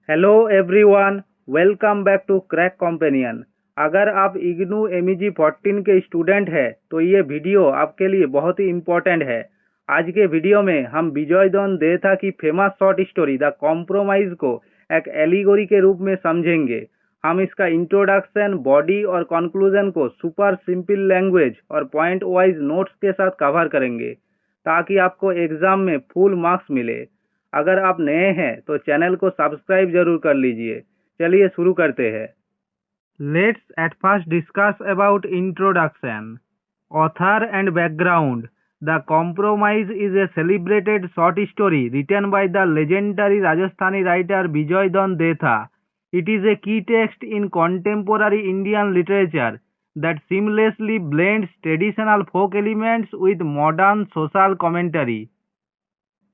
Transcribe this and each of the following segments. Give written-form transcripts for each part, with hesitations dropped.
Hello everyone, welcome back to crack companion. अगर आप IGNOU MEG 14 के स्टूडेंट हैं तो ये वीडियो आपके लिए बहुत ही इम्पोर्टेंट है। आज के वीडियो में हम विजयदन देथा की famous short story the compromise को एक एलिगोरी के रूप में समझेंगे। हम इसका इंट्रोडक्शन, बॉडी और कंक्लूजन को सुपर सिंपल लैंग्वेज और पॉइंट वाइज नोट्स के साथ कवर करेंगे ताकि आपको एग्जाम में फुल मार्क्स मिले। अगर आप नए हैं तो चैनल को सब्सक्राइब जरूर कर लीजिए। चलिए शुरू करते हैं। Let's at first discuss about introduction, author and background. The compromise is a celebrated short story written by the legendary Rajasthani writer Vijaydon Detha. It is a key text in contemporary Indian literature that seamlessly blends traditional folk elements with modern social commentary.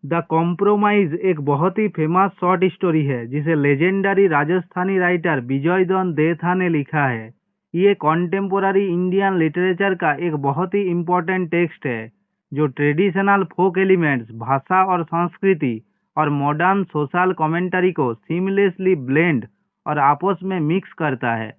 The compromise एक बहुत ही famous short story है जिसे legendary Rajasthani writer विजयदन Detha ने लिखा है। ये कॉन्टेम्पोररी Indian literature का एक बहुत ही इम्पोर्टेंट टेक्स्ट है जो ट्रेडिशनल फोक एलिमेंट्स, भाषा और संस्कृति और मॉडर्न सोशल कमेंटरी को सीमलेसली ब्लेंड और आपस में मिक्स करता है।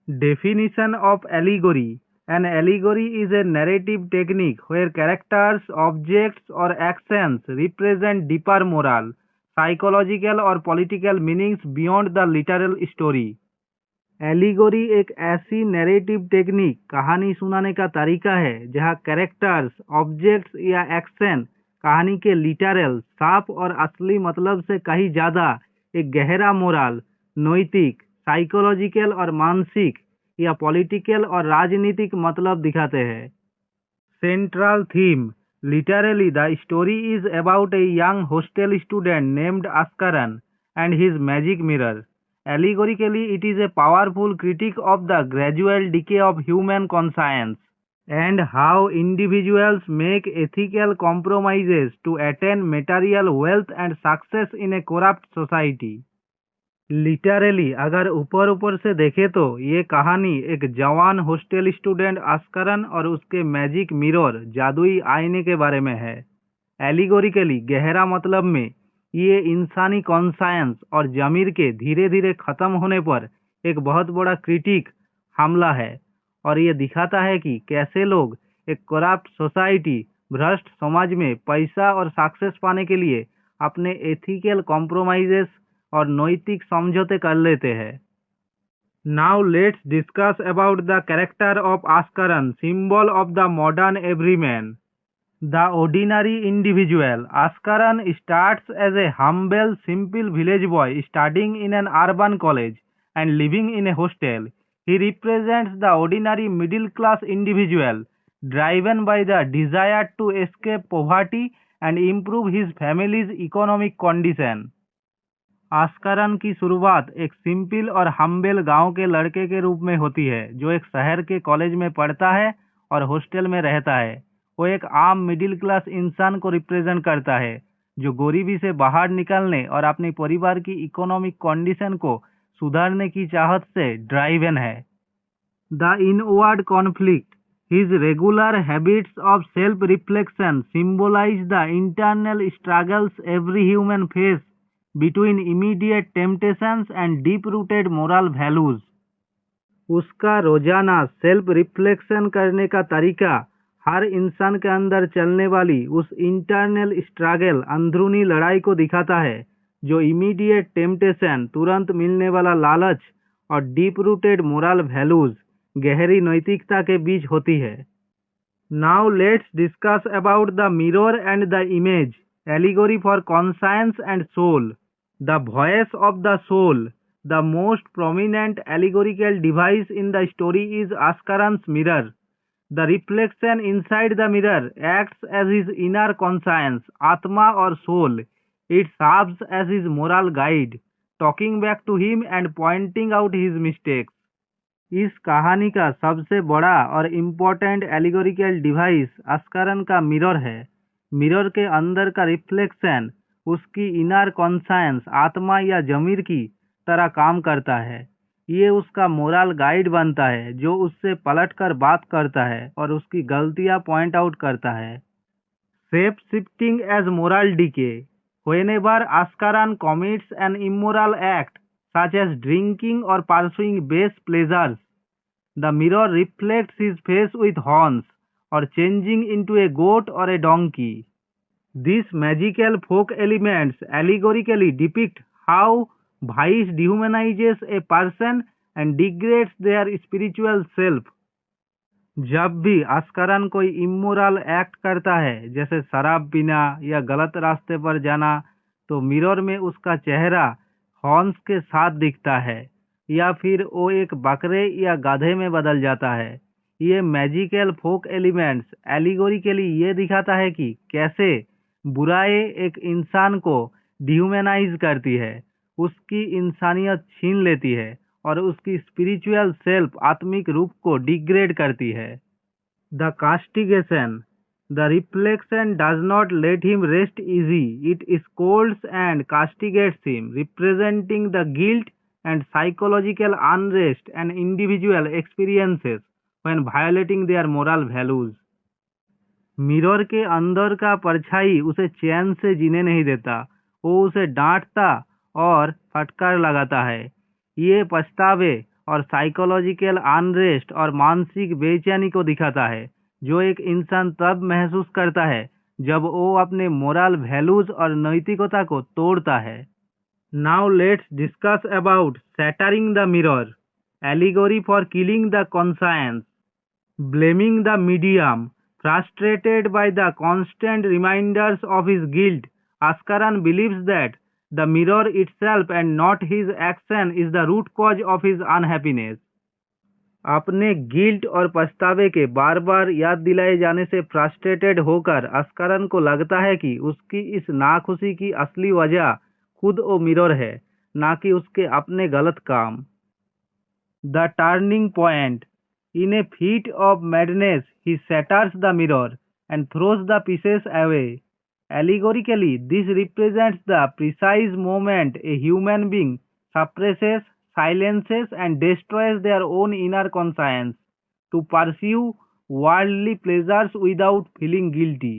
Definition of allegory. An allegory is a narrative technique where characters, objects, or actions represent deeper moral, psychological or political meanings beyond the literal story. Allegory एक ऐसी narrative technique, कहानी सुनाने का तरीका है जहाँ कैरेक्टर्स, ऑब्जेक्ट्स या एक्शन कहानी के लिटरल, साफ और असली मतलब से कहीं ज़्यादा एक गहरा मोरल, नैतिक, साइकोलॉजिकल और मानसिक या पॉलिटिकल और राजनीतिक मतलब दिखाते हैं। Central theme. Literally, the story is about a young hostel student named Askaran and his magic mirror. Allegorically, it is a powerful critique of the gradual decay of human conscience and how individuals make ethical compromises to attain material wealth and success in a corrupt society. Literally अगर ऊपर ऊपर से देखे तो ये कहानी एक जवान हॉस्टल स्टूडेंट आस्करन और उसके मैजिक मिरर, जादुई आईने के बारे में है। एलिगोरिकली गहरा मतलब में ये इंसानी कॉन्सायंस और जमीर के धीरे धीरे खत्म होने पर एक बहुत बड़ा क्रिटिक हमला है और ये दिखाता है कि कैसे लोग एक करप्ट सोसाइटी, भ्रष्ट समाज में पैसा और सक्सेस पाने के लिए अपने एथिकल कॉम्प्रोमाइजेस और नैतिक समझौते कर लेते हैं। Now let's discuss about the character of Aaskaran, symbol of the modern everyman, the ordinary individual. Aaskaran starts as a humble simple village boy studying in an urban college and living in a hostel. He represents the ordinary middle class individual driven by the desire to escape poverty and improve his family's economic condition. Aaskaran की शुरुआत एक simple और humble गांव के लड़के के रूप में होती है जो एक शहर के कॉलेज में पढ़ता है और हॉस्टल में रहता है। वो एक आम मिडिल क्लास इंसान को रिप्रेजेंट करता है जो गरीबी से बाहर निकलने और अपने परिवार की इकोनॉमिक कंडीशन को सुधारने की चाहत से ड्राइवन है। The inward conflict. His regular habits of self-reflection symbolize the internal struggles every human faces between immediate temptations and deep-rooted moral values. उसका रोजाना सेल्फ रिफ्लेक्शन करने का तरीका हर इंसान के अंदर चलने वाली उस इंटरनल स्ट्रगल, अंदरूनी लड़ाई को दिखाता है जो इमीडिएट टेम्पटेशन, तुरंत मिलने वाला लालच और डीप रूटेड मोरल वैल्यूज, गहरी नैतिकता के बीच होती है। Now let's discuss about the mirror and the image, allegory for conscience and soul. The voice of the soul. The most prominent allegorical device in the story is Askaran's mirror. The reflection inside the mirror acts as his inner conscience, Atma or soul. It serves as his moral guide, talking back to him and pointing out his mistakes. इस कहानी का सबसे बड़ा और important allegorical device आस्करन का mirror है। Mirror के अंदर का रिफ्लेक्शन उसकी इनर कॉन्सायंस, आत्मा या जमीर की तरह काम करता है। ये उसका मोरल गाइड बनता है जो उससे पलटकर बात करता है और उसकी गलतियां पॉइंट आउट करता है। Shape shifting as moral decay. Whenever Askaran commits an immoral act, such as drinking or pursuing base pleasures, the mirror reflects his face with horns, or changing into a goat or a donkey. These magical folk elements allegorically depict how vice dehumanizes a person and degrades their spiritual self. जब भी आस्करन कोई immoral act करता है, जैसे शराब पीना या गलत रास्ते पर जाना, तो मिरर में उसका चेहरा हॉर्न्स के साथ दिखता है या फिर वो एक बकरे या गधे में बदल जाता है। ये मैजिकल फोक एलिमेंट्स एलिगोरिकली ये दिखाता है कि कैसे बुराई एक इंसान को डिह्यूमनाइज करती है, उसकी इंसानियत छीन लेती है और उसकी स्पिरिचुअल सेल्फ आत्मिक रूप को डिग्रेड करती है। The castigation, the reflection does not let him rest easy, it scolds and castigates him, representing the guilt and psychological unrest an individual experiences when violating their moral values. Mirror के अंदर का परछाई उसे चैन से जीने नहीं देता, वो उसे डांटता और फटकार लगाता है। ये पछतावे और साइकोलॉजिकल अनरेस्ट और मानसिक बेचैनी को दिखाता है जो एक इंसान तब महसूस करता है जब वो अपने मोरल वैल्यूज और नैतिकता को तोड़ता है। Now let's discuss about shattering the mirror, allegory for killing the conscience. Blaming the medium, frustrated by the constant reminders of his guilt, Askaran believes that the mirror itself and not his action is the root cause of his unhappiness. अपने guilt और पछतावे के बार बार याद दिलाए जाने से frustrated होकर अस्करन को लगता है कि उसकी इस नाखुशी की असली वजह खुद वो मिरर है, ना कि उसके अपने गलत काम। The turning point, in A feet of madness he shatters the mirror and throws the pieces away. Allegorically, this represents the precise moment a human being suppresses, silences, and destroys their own inner conscience to pursue worldly pleasures without feeling guilty.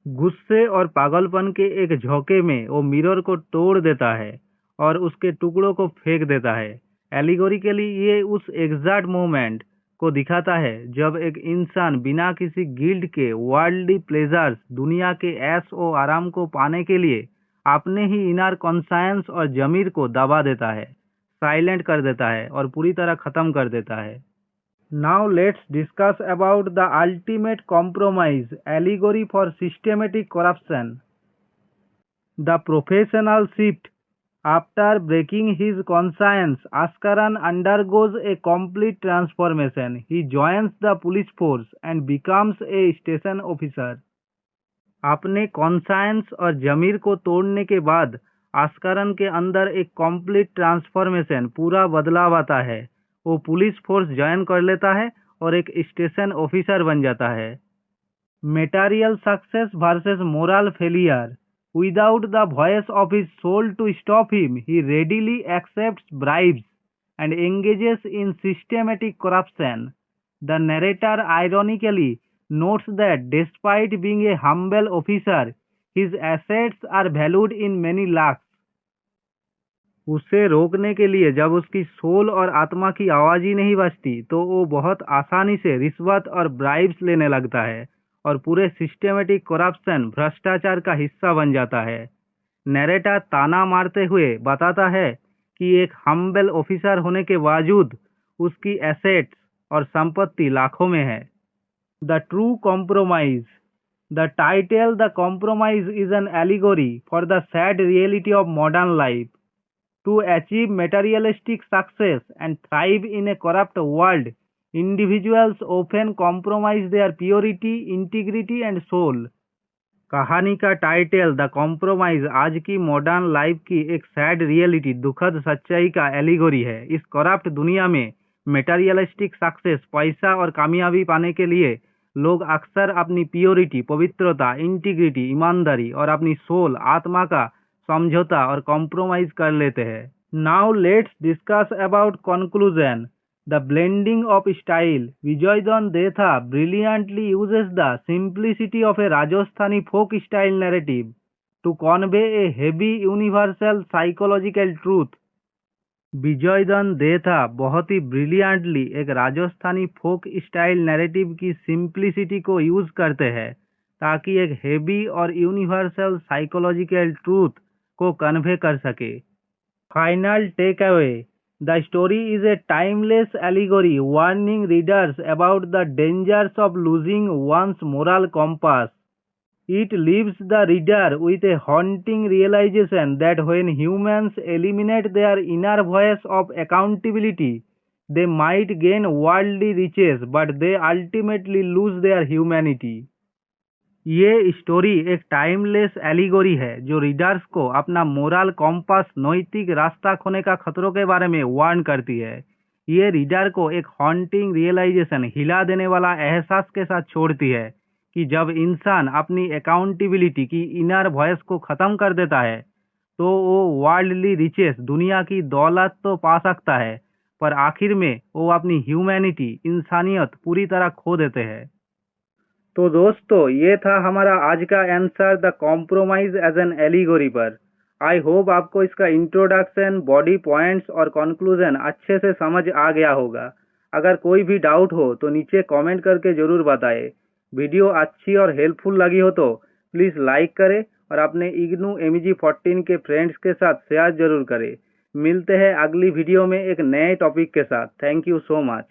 गुस्से और पागलपन के एक झोंके में वो mirror को तोड़ देता है और उसके टुकड़ों को फेंक देता है। एलिगोरिकली ये उस एग्जैक्ट मोमेंट को दिखाता है जब एक इंसान बिना किसी गिल्ट के वर्ल्डली प्लेजर्स, दुनिया के ऐश और आराम को पाने के लिए अपने ही इनर कॉन्सायंस और जमीर को दबा देता है, साइलेंट कर देता है और पूरी तरह खत्म कर देता है। Now let's discuss about the ultimate compromise, allegory for systematic corruption. The professional shift. After breaking his conscience, Askaran undergoes a complete transformation. He joins the police force and becomes a station officer. अपने कॉन्सायंस और जमीर को तोड़ने के बाद आस्करन के अंदर एक complete transformation, पूरा बदलाव आता है। वो पुलिस फोर्स ज्वाइन कर लेता है और एक स्टेशन ऑफिसर बन जाता है। Material success versus moral failure, without the voice of his soul to stop him, he readily accepts bribes and engages in systematic corruption. The narrator ironically notes that despite being a humble officer, his assets are valued in many lakhs. उसे रोकने के लिए जब उसकी soul और आत्मा की आवाज ही नहीं बचती तो वो बहुत आसानी से रिश्वत और ब्राइब्स लेने लगता है और पूरे सिस्टेमेटिक करप्शन, भ्रष्टाचार का हिस्सा बन जाता है। नरेटर ताना मारते हुए बताता है कि एक हम्बल ऑफिसर होने के बावजूद उसकी एसेट्स और संपत्ति लाखों में है। The true compromise. The title "The Compromise" is an allegory for the sad reality of modern life. To achieve materialistic success and thrive in a corrupt world, individuals often compromise their purity, integrity and soul. कहानी का title the compromise आज की modern life की एक sad reality, दुखद सच्चाई का allegory है। इस करप्ट दुनिया में मेटेरियलिस्टिक सक्सेस, पैसा और कामयाबी पाने के लिए लोग अक्सर अपनी प्योरिटी, पवित्रता, इंटीग्रिटी, ईमानदारी और अपनी सोल, आत्मा का समझौता और कॉम्प्रोमाइज कर लेते हैं। Now let's discuss about conclusion. The blending of style. Vijaydan Detha brilliantly uses the simplicity of a Rajasthani folk style narrative to convey a heavy universal psychological truth। Vijaydan Detha बहुत ही ब्रिलियंटली एक राजस्थानी फोक स्टाइल नैरेटिव की simplicity को use करते हैं ताकि एक heavy और यूनिवर्सल साइकोलॉजिकल ट्रूथ को कन्वे कर सके। Final takeaway, the story is a timeless allegory warning readers about the dangers of losing one's moral compass. It leaves the reader with a haunting realization that when humans eliminate their inner voice of accountability, they might gain worldly riches, but they ultimately lose their humanity। ये story एक timeless allegory है जो readers को अपना moral compass नैतिक रास्ता खोने का खतरों के बारे में वार्न करती है। ये रीडर को एक हॉन्टिंग रियलाइजेशन हिला देने वाला एहसास के साथ छोड़ती है कि जब इंसान अपनी अकाउंटेबिलिटी की इनर वॉइस को ख़त्म कर देता है तो वो वर्ल्डली रिचेस दुनिया की दौलत तो पा सकता है पर आखिर में वो अपनी ह्यूमैनिटी इंसानियत पूरी तरह खो देते हैं। तो दोस्तों ये था हमारा आज का answer the compromise as an allegory पर। आई होप आपको इसका इंट्रोडक्शन, बॉडी पॉइंट्स और कंक्लूजन अच्छे से समझ आ गया होगा। अगर कोई भी डाउट हो तो नीचे कमेंट करके ज़रूर बताएं। वीडियो अच्छी और हेल्पफुल लगी हो तो प्लीज़ लाइक करें और अपने इग्नू MEG 14 के फ्रेंड्स के साथ शेयर जरूर करें। मिलते हैं अगली वीडियो में एक नए टॉपिक के साथ। Thank you so much.